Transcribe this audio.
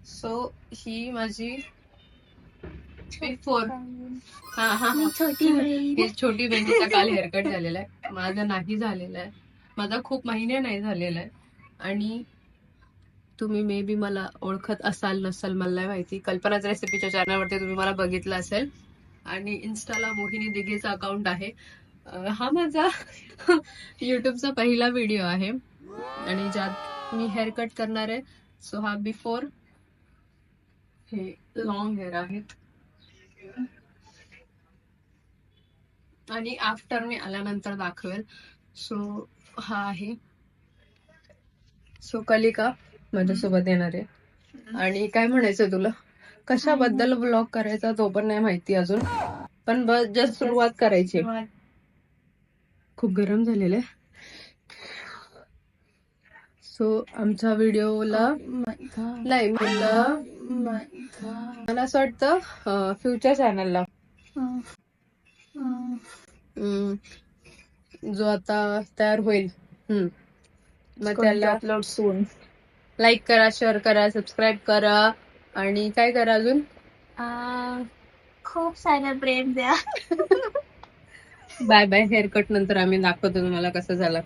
So ही माझी before छोटी बहिणीचा काल हेअरकट झालेला आहे. माझा नाही झालेला आहे. माझा खूप महिने नाही झालेला आहे. आणि तुम्ही मे बी मला ओळखत असाल नसाल मला नाही माहिती. कल्पनाच रेसिपीच्या चॅनलवरती तुम्ही मला बघितलं असेल. आणि इन्स्टाला मोहिनी दिघेचा अकाउंट आहे. हा माझा युट्यूबचा पहिला व्हिडिओ आहे आणि ज्यात मी हेअरकट करणार आहे. सो हा बिफोर, हे लॉंग हेअर आहेत आणि आफ्टर मी आल्यानंतर दाखवेल. सो हा आहे. सो कलिका माझ्यासोबत येणार आहे. आणि काय म्हणायचं तुला, कशाबद्दल ब्लॉग करायचा तो पण नाही माहिती अजून, पण बस जस्ट सुरुवात करायची. खूप गरम झालेलं आहे. सो आमच्या व्हिडिओला नाही मला असं वाटतं फ्युचर चॅनलला जो आता तयार होईल मग त्याला अपलोड सून. लाईक करा, शेअर करा, सबस्क्राईब करा आणि काय करा अजून, खूप सारं प्रेम द्या. Bye bye. हेअरकट नंतर आम्ही दाखवतो तुम्हाला कसं झालं.